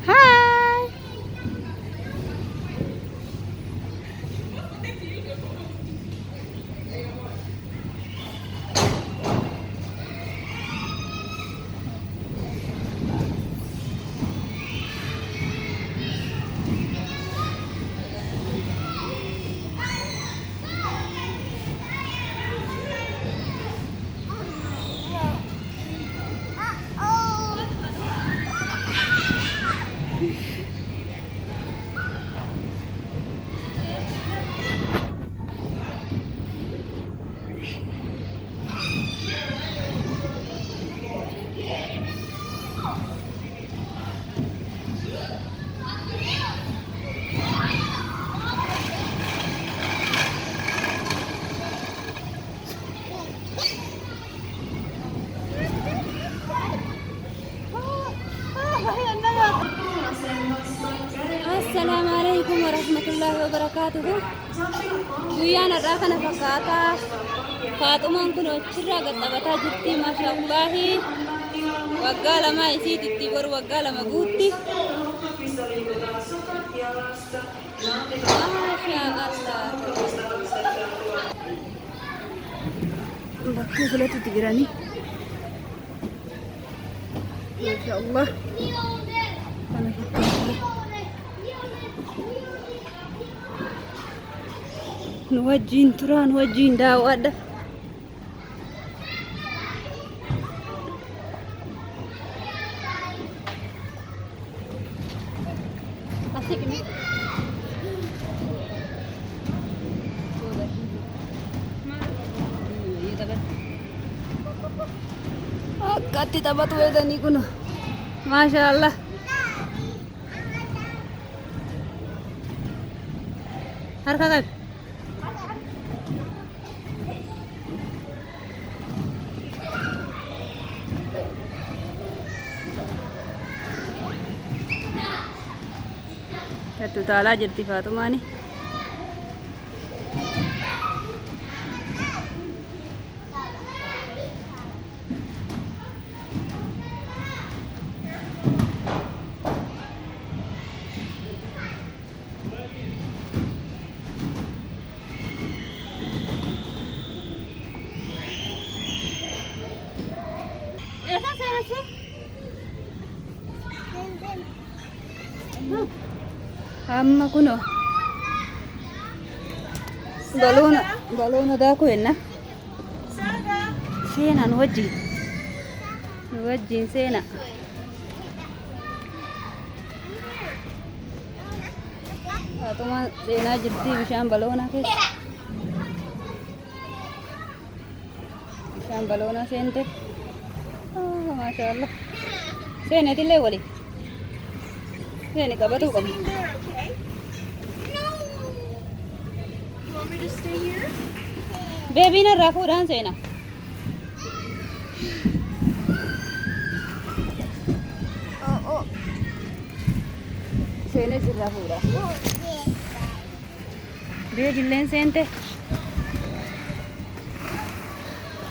Hai. Assalamualaikum warahmatullahi wabarakatuh. Guyaan irraa kana fakkaata. Faaxumaan kun achirraa gaxabataa jirti. Maashaallahi. Waggaa lama isiititti boru waggaa lama guutti. Maashaallah. Bakki filatutti jirani. Maashaallah. Kana fakkaata. Nu wajjin turaa, nu wajjin daawwadha. Akkatti taphatu jedhanii kun maashaallah. Harka qabi. Satu taalaa jirti Faaxumaani. Amma kuno balona daako enna seena nu wajjin seena Faatuma seenaa jirti bishaan balona keessa. Bishaan balona seente. Maashaallah. Seenetillee wali. Seeni qabatu qabu. Beebiin irraa fuudhaan seena. Seenes irraa fuudhaa. Beebilleen seente.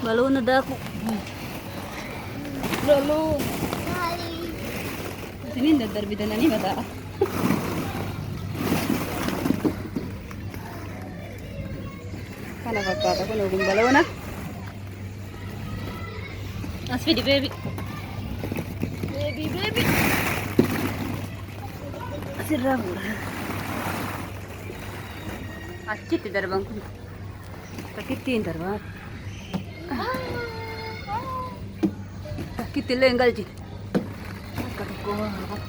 Baloona daaku. Loluun. Isiniin daddarbitanii mataa. Kana fakkaata kun ogun baloona. As fidi beebi. Beebi. Asirraa fuudha. Achitti darban kun. Takkittiin darbaa. Takkitti illee hin galchine. Akka tokko waa.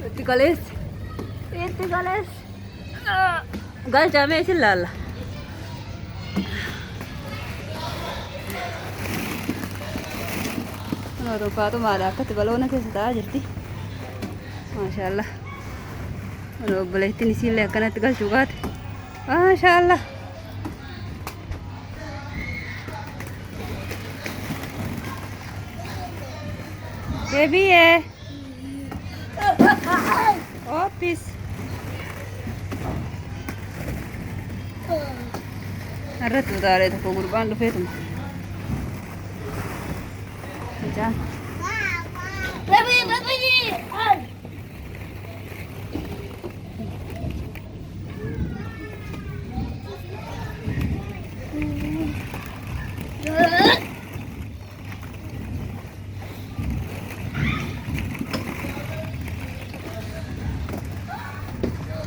Itti galeessi. Galchaamee isin laalla. Kunoo Faatumaadha akkatti baloona keessa taa'aa jirti. Maashaallah. Kunoo obboleettiin isiillee akkanatti galchuu baate. Maashaallah. Beebiyyee. Oopis. irratti utaalee tokko gurbaan dhufeetuma. Mucaan.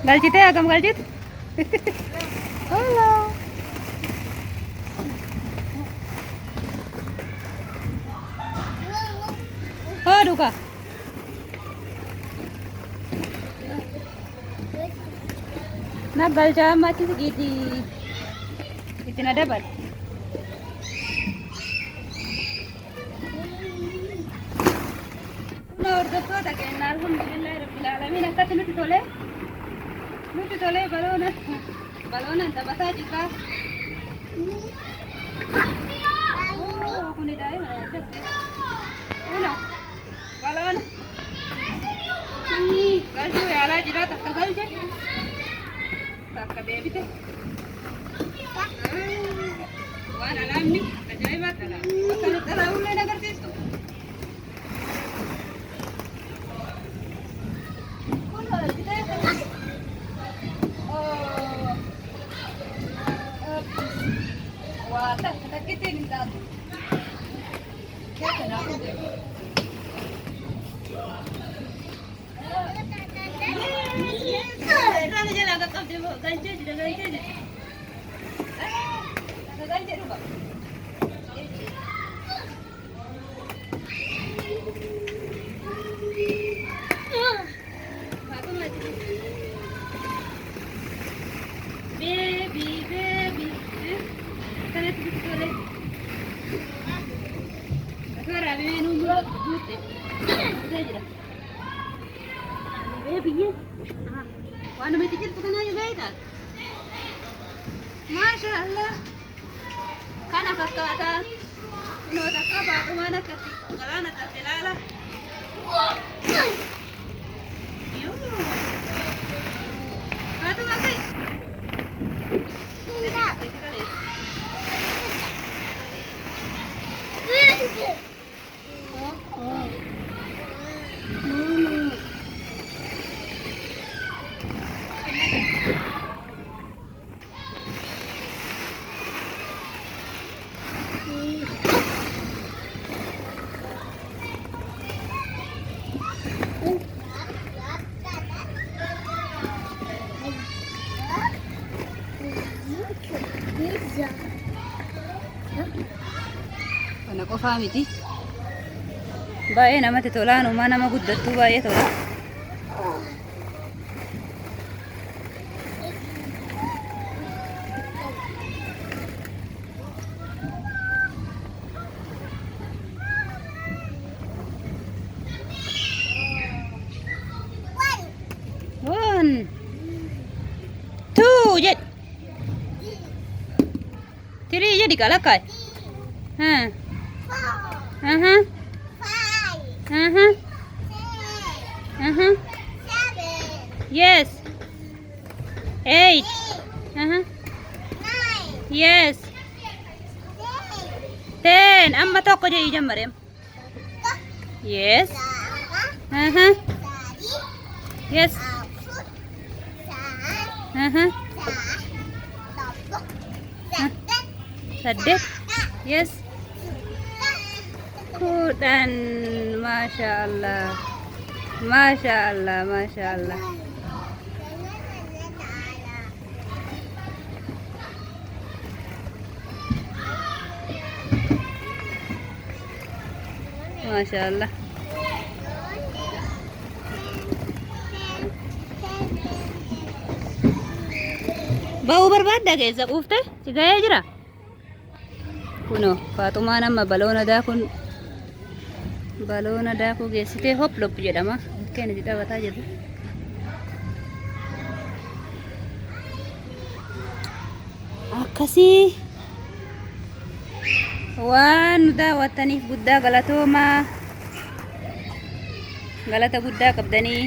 Galchitee hagam galchite? Hello. Haadhu ka. Na galchaa amma achi siqiitii itti na dabal. Na hordoftoota keenyaa alhamdulillahi rabbil aalamiin akkatti nuti tolee. Nuti tolee baloonan taphataa jirra. Kuni daa'ima una baloona galchuu yaalaa jira takka galche takka deebite waan alaamni ajaa'ibaatti alaamni bakka nutti alaa'ullee agarsiistu. Takkitti hin taatu. Irraan jalaa qaqqabdee galchee jira galchee jira. Galchee dhufa. Baby, baby. Kanatti bitti tolee. Akara beenu mura buute. Buutee jira. Baby. Waan namatti jirtu kana yoo beektaa. Masha Allah. Kana fakkaata. Kunoo takka baadhumaan akkatti galaana taate ilaala. Baatuma kai. Kana qofaa miti. Baay'ee namatti tola. Uumaa nama guddattuu baay'ee tola. One, two, jedh. Three jadi kalakkai. Yes. 8. Yes. 10. Amma tokko je jammarem. Yes. Yes. Saddeet. Yes. Kudhan. Masya Allah. Masya Allah. Masya Allah. Masya Allah. Bau barbaadda keessa quufte si ga'ee jira. Kuno Faatumaan amma baloona daakuu geessitee hoplop jedhama. Bakkeen itti taphataa jirtu. Akkasii waan nu daawwattaniif guddaa galatoomaa. Galata guddaa qabdanii.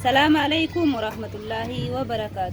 Assalaamu alaykum warahmatullaahi wabarakaatu.